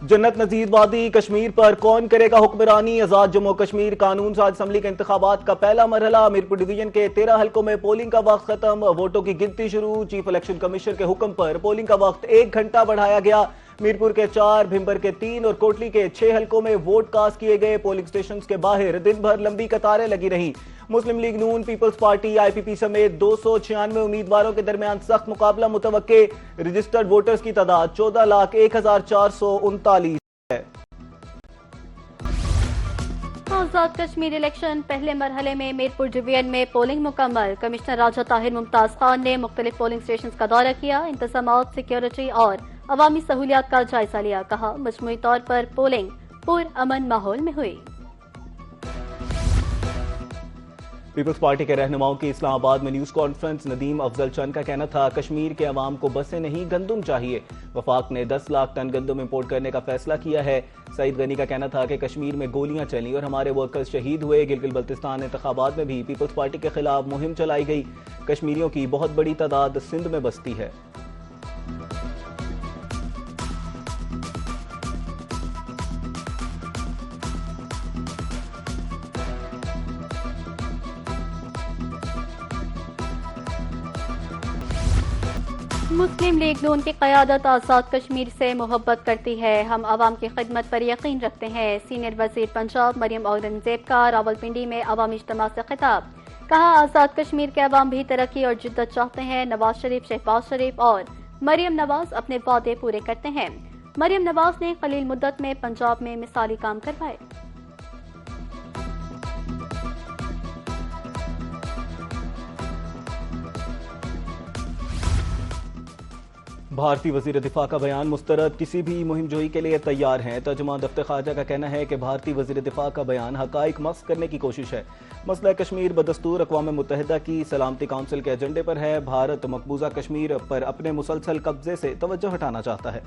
जन्नत नजीर वादी कश्मीर पर कौन करेगा हुक्मरानी। आजाद जम्मू कश्मीर कानून साज असम्बली के इंतखाबात का पहला मरहला। मीरपुर डिवीजन के 13 हलकों में पोलिंग का वक्त खत्म, वोटों की गिनती शुरू। चीफ इलेक्शन कमिश्नर के हुक्म पर पोलिंग का वक्त 1 घंटा बढ़ाया गया। मीरपुर के 4, भिंबर के 3 और कोटली के 6 हलकों में वोट कास्ट किए गए। पोलिंग स्टेशन के बाहर दिन भर लंबी कतारें लगी रही। मुस्लिम लीग नून, पीपल्स पार्टी, आईपीपी समेत 296 उम्मीदवारों के दरमियान सख्त मुकाबला मुतवक्के। रजिस्टर्ड वोटर्स की तादाद 14,01,439 है। आजाद कश्मीर इलेक्शन पहले मरहले में मीरपुर डिवीजन में पोलिंग मुकम्मल। कमिश्नर राजा ताहिर मुमताज खान ने मुख्तलिफ पोलिंग स्टेशन का दौरा किया, इंतजामात, सिक्योरिटी और अवामी सहूलियात का जायजा लिया। कहा मजमूई तौर पर पोलिंग पुरअमन माहौल में हुई। पीपल्स पार्टी के रहनुमाओं की इस्लामाबाद में न्यूज कॉन्फ्रेंस। नदीम अफजल चंद का कहना था कश्मीर के अवाम को बसें नहीं गंदुम चाहिए। वफाक ने 10 लाख टन गंदुम इंपोर्ट करने का फैसला किया है। सईद गनी का कहना था कि कश्मीर में गोलियां चली और हमारे वर्कर्स शहीद हुए। गिलगित बल्तिस्तान इंतखाबात में भी पीपल्स पार्टी के खिलाफ मुहिम चलाई गई। कश्मीरियों की बहुत बड़ी तादाद सिंध में बसती है। मुस्लिम लीग नून की क़यादत आज़ाद कश्मीर से मोहब्बत करती है। हम आवाम की खिदमत पर यकीन रखते हैं। सीनियर वजीर पंजाब मरियम औरंगजेब का रावलपिंडी में अवामी इज्तिमा से खिताब। कहा आज़ाद कश्मीर के अवाम भी तरक्की और जिद्दत चाहते हैं। नवाज शरीफ, शहबाज शरीफ और मरियम नवाज अपने वादे पूरे करते हैं। मरियम नवाज ने कलील मुद्दत में पंजाब में मिसाली काम करवाए। भारतीय वजीर दिफा का बयान मुस्तरद, किसी भी मुहिम जोई के लिए तैयार हैं। तर्जुमान दफ्तर खारजा का कहना है कि भारतीय वजीर दिफा का बयान हकाइक मस्क करने की कोशिश है। मसला कश्मीर बदस्तूर अक़वाम मुत्तहिदा की सलामती काउंसिल के एजेंडे पर है। भारत मकबूजा कश्मीर पर अपने मुसलसल कब्जे से तवज्जो हटाना चाहता है।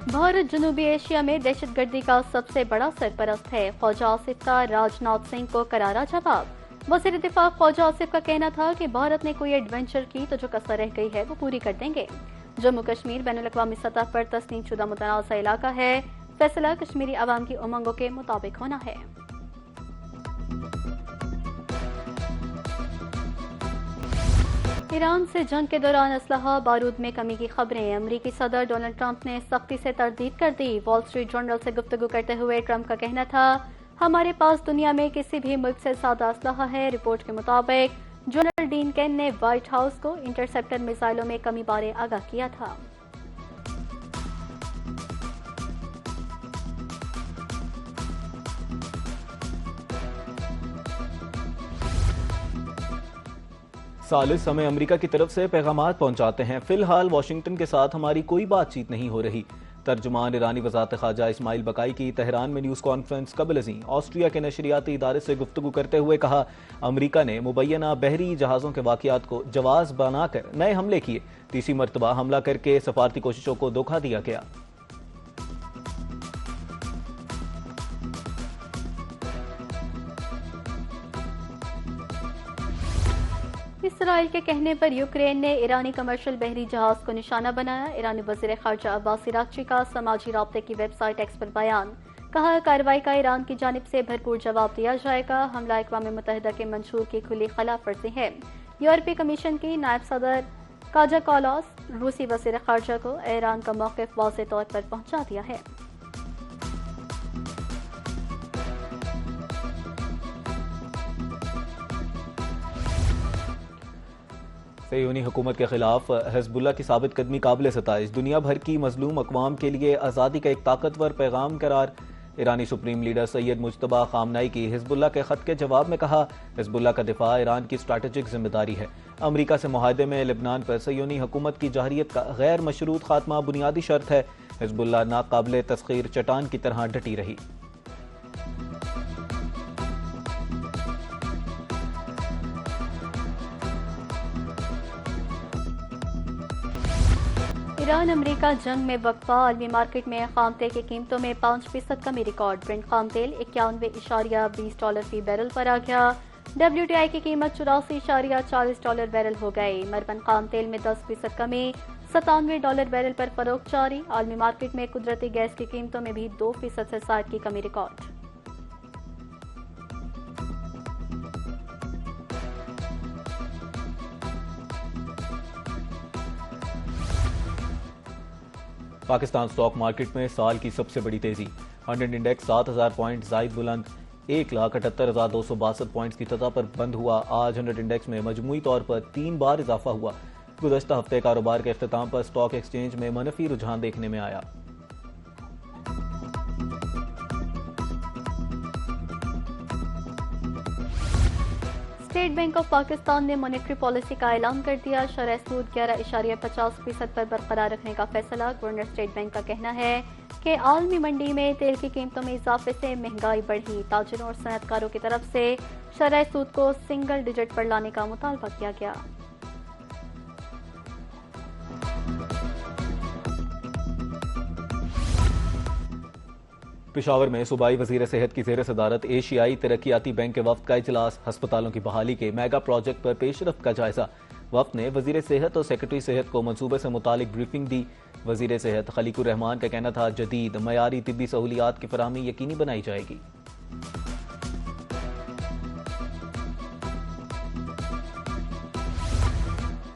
भारत जनूबी एशिया में दहशतगर्दी का सबसे बड़ा सरपरस्त है। ख्वाजा आसिफ का राजनाथ सिंह को करारा जवाब। वज़ीर दिफा ख्वाजा आसिफ का कहना था कि भारत ने कोई एडवेंचर की तो जो कसर रह गई है वो पूरी कर देंगे। जम्मू कश्मीर बैनुल-अक़वामी सतह पर तस्लीम शुदा मुतनाज़ा इलाका है। फैसला कश्मीरी अवाम की उमंगों के मुताबिक होना है। ईरान से जंग के दौरान असलहा बारूद में कमी की खबरें। अमरीकी सदर डोनाल्ड ट्रंप ने सख्ती से तरदीद कर दी। वॉल स्ट्रीट जर्नल से गुफ्तगू करते हुए ट्रंप का कहना था हमारे पास दुनिया में किसी भी मुल्क से ज्यादा असलहा है। रिपोर्ट के मुताबिक जनरल डीन केन ने व्हाइट हाउस को इंटरसेप्टर मिसाइलों में कमी बारे आगाह किया था। सालिस हमें अमेरिका की तरफ से पैगामात पहुंचाते हैं। फिलहाल वाशिंगटन के साथ हमारी कोई बातचीत नहीं हो रही। तर्जुमान ईरानी वज़ारत ख़ारजा इस्माइल बकाई की तेहरान में न्यूज़ कॉन्फ्रेंस कबल अज़ीं ऑस्ट्रिया के नशरियाती इदारे से गुफ्तगू करते हुए कहा अमरीका ने मुबैना बहरी जहाज़ों के वाक़यात को जवाज़ बनाकर नए हमले किए। तीसरी मरतबा हमला करके सफारती कोशिशों को धोखा दिया गया। इसराइल के कहने पर यूक्रेन ने ईरानी कमर्शियल बहरी जहाज को निशाना बनाया। ईरानी वज़ीर ख़ारजा अब्बास इराक़ची का समाजी राब्ते की वेबसाइट एक्स पर बयान। कहा कार्रवाई का ईरान की जानिब से भरपूर जवाब दिया जाएगा। हमला अक़वाम मुत्तहिदा के मंशूर की खुली खिलाफ वर्जी है। यूरोपीय कमीशन की नायब सदर काजा कालास रूसी वज़ीर ख़ारजा को ईरान का मौक़िफ़ वाज़ेह तौर पर पहुँचा दिया है। सयूनी हुकूमत के खिलाफ हिज़्बुल्लाह की साबित कदमी काबिल सताइश। दुनिया भर की मजलूम अक़वाम के लिए आज़ादी का एक ताकतवर पैगाम करार। ईरानी supreme leader Sayyid Mojtaba Khamenei की हिज़्बुल्लाह के ख़त के जवाब में कहा हिज़्बुल्लाह का दिफा ईरान की स्ट्रैटेजिक जिम्मेदारी है। अमरीका से मुआहदे में लेबनान पर सयूनी हुकूमत की जाहिरियत का गैर मशरूत खात्मा बुनियादी शर्त है। हिज़्बुल्लाह नाकाबिल तस्खीर चट्टान की तरह डटी रही। ईरान अमेरिका जंग में वक्फा। आलमी मार्केट में खाम तेल की कीमतों में 5% कमी रिकॉर्ड। ब्रेंट खाम तेल $91.20 फी बैरल पर आ गया। WTI की कीमत 84.40 बैरल हो गई। मरबन खाम तेल में 10% कमी, $97 बैरल पर फरोख्त जारी। आलमी मार्केट में कुदरती गैस की कीमतों में भी 2% से ज़ायद की कमी रिकॉर्ड। पाकिस्तान स्टॉक मार्केट में साल की सबसे बड़ी तेजी। 100 इंडेक्स 7,000 पॉइंट जायद बुलंद 1,78,262 पॉइंट्स की सतह पर बंद हुआ। आज 100 इंडेक्स में मजमूई तौर पर 3 बार इजाफा हुआ। गुज़श्ता हफ्ते कारोबार के अख्ताम पर स्टॉक एक्सचेंज में मनफी रुझान देखने में आया। स्टेट बैंक ऑफ पाकिस्तान ने मॉनेटरी पॉलिसी का ऐलान कर दिया। शरह सूद 11.50% पर बरकरार रखने का फैसला। गवर्नर स्टेट बैंक का कहना है कि आलमी मंडी में तेल की कीमतों में इजाफे से महंगाई बढ़ी। ताजिरों और सनअतकारों की तरफ से शरह सूद को सिंगल डिजिट पर लाने का मुतालबा किया गया। पेशावर में सूबाई वजीर सेहत की जेर सदारत एशियाई तरक्याती बैंक के वफ्द का इजलास। हस्पतालों की बहाली के मेगा प्रोजेक्ट पर पेशरफ्त का जायजा। वफ्द ने वजीर सेहत और सेक्रेटरी सेहत को मनसूबे से मुतालिक ब्रीफिंग दी। वजीर सेहत खलीकुर रहमान का कहना था जदीद मयारी तिब्बी सहूलियात की फराहमी यकीनी बनाई जाएगी।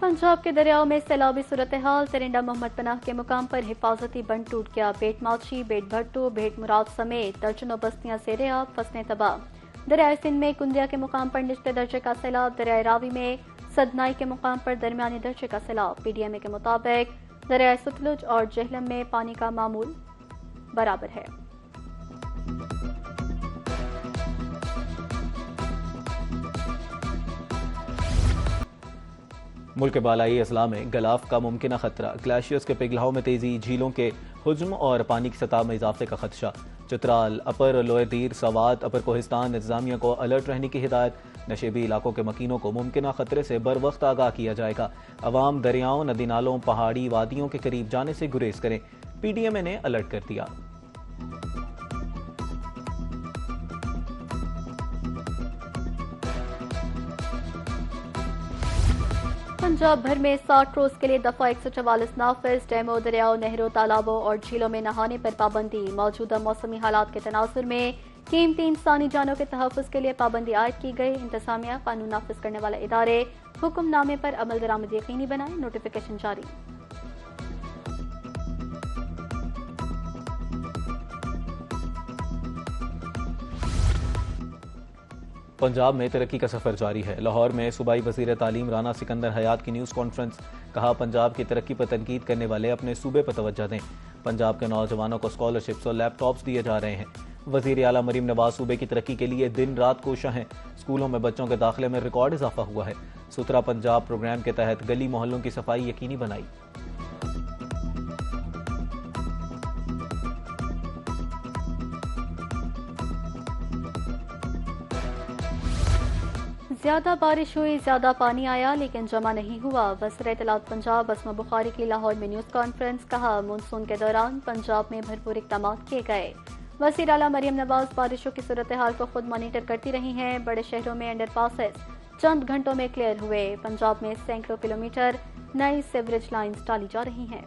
पंजाब के दरियाओं में सैलाबी सूरत हाल। तेरिंडा मोहम्मद पनाह के मुकाम पर हिफाजती बंद टूट गया। बेट माची, बेट भट्टू, बेट मुराद समेत दर्जनों बस्तियां सेरेआब, फसलें तबाह। दरियाए सिंध में कुंदिया के मुकाम पर निचले दर्जे का सैलाब। दरियाए रावी में सदनाई के मुकाम पर दरमियानी दर्जे का सैलाब। PDMA के मुताबिक दरियाए सतलुज और जेहलम में पानी का मामूल बराबर है। मुल्क के बालाई अजला में गलाफ का मुमकिन खतरा। ग्लेशियर्स के पिघलाव में तेजी, झीलों के हुज्म और पानी की सतह में इजाफे का खदशा। चित्राल, अपर लोअर दीर, सवात, अपर कोहिस्तान इंतजामिया को अलर्ट रहने की हिदायत। नशेबी इलाकों के मकीनों को मुमकिन खतरे से बर वक्त आगाह किया जाएगा। अवाम दरियाओं, नदी नालों, पहाड़ी वादियों के करीब जाने से गुरेज करें। PDMA ने अलर्ट कर दिया। पंजाब भर में 60 रोज के लिए दफा 144 नाफिज। डैमों, दरियाओं, नहरों, तालाबों और झीलों में नहाने पर पाबंदी। मौजूदा मौसमी हालात के तनासुर में कीमती इंसानी जानों के तहफ़्फ़ुज़ के लिए पाबंदी आयद की गई। इंतजामिया, कानून नाफिज करने वाले इदारे हुक्मनामे पर अमल दरामद यकीनी बनाए। नोटिफिकेशन जारी। पंजाब में तरक्की का सफर जारी है। लाहौर में सूबाई वजीर तालीम राना सिकंदर हयात की न्यूज़ कॉन्फ्रेंस। कहा पंजाब की तरक्की पर तनकीद करने वाले अपने सूबे पर तवज्जो दें। पंजाब के नौजवानों को स्कॉलरशिप्स और लैपटॉप्स दिए जा रहे हैं। वजीर आला मरीम नवाज सूबे की तरक्की के लिए दिन रात कोशा हैं। स्कूलों में बच्चों के दाखिले में रिकॉर्ड इजाफा हुआ है। सुथरा पंजाब प्रोग्राम के तहत गली मोहल्लों की सफाई यकीनी बनाई। ज्यादा बारिश हुई, ज्यादा पानी आया, लेकिन जमा नहीं हुआ। वज़ीर इत्तलात पंजाब असमा बुखारी की लाहौर में न्यूज़ कॉन्फ्रेंस। कहा मानसून के दौरान पंजाब में भरपूर इक़दाम किए गए। वज़ीर आला मरीम नवाज बारिशों की सूरत हाल को खुद मॉनिटर करती रही हैं। बड़े शहरों में अंडरपासेस चंद घंटों में क्लियर हुए। पंजाब में सैकड़ों किलोमीटर नई सीवरेज लाइन्स डाली जा रही हैं।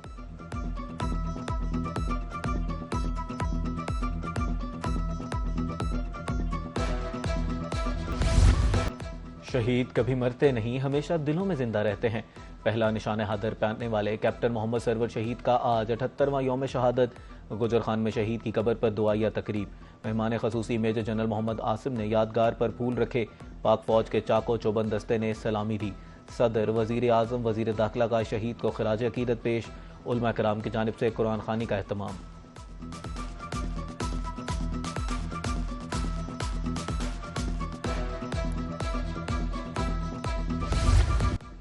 शहीद कभी मरते नहीं, हमेशा दिलों में जिंदा रहते हैं। पहला निशान हादर पाने वाले कैप्टन मोहम्मद सरवर शहीद का आज 78वां यौम शहादत। गुजर खान में शहीद की कब्र पर दुआया तकरीब। मेहमान खसूसी मेजर जनरल मोहम्मद आसिम ने यादगार पर फूल रखे। पाक फौज के चाको चौबंद दस्ते ने सलामी दी। सदर, वजीर आजम, वजीर दाखिला का शहीद को खिराज अकीदत पेश। उलमा कराम की जानिब से कुरान खानी का एहतमाम।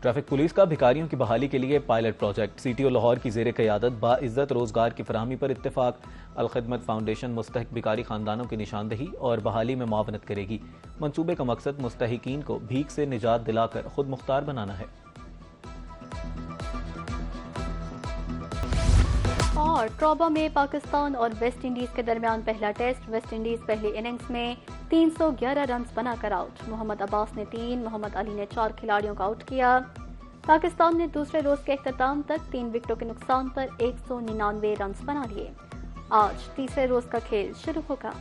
ट्रैफिक पुलिस का भिखारियों की बहाली के लिए पायलट प्रोजेक्ट। CTO लाहौर की जेर क़यादत बाइज्जत रोजगार की फराहमी पर इत्तेफाक। अलखदमत फाउंडेशन मुस्तहिक भिखारी खानदानों की निशानदही और बहाली में मुआवनत करेगी। मंसूबे का मकसद मुस्तहिकीन को भीख से निजात दिलाकर खुद मुख्तार बनाना है। और ट्रोबा में पाकिस्तान और वेस्ट इंडीज के दरमियान पहला टेस्ट। वेस्ट इंडीज पहली इनिंग्स में 311 रन बनाकर आउट। मोहम्मद अब्बास ने 3, मोहम्मद अली ने 4 खिलाड़ियों को आउट किया। पाकिस्तान ने दूसरे रोज के अख्ताम तक 3 विकेटों के नुकसान पर 199 रन बना लिए। आज तीसरे रोज का खेल शुरू होगा।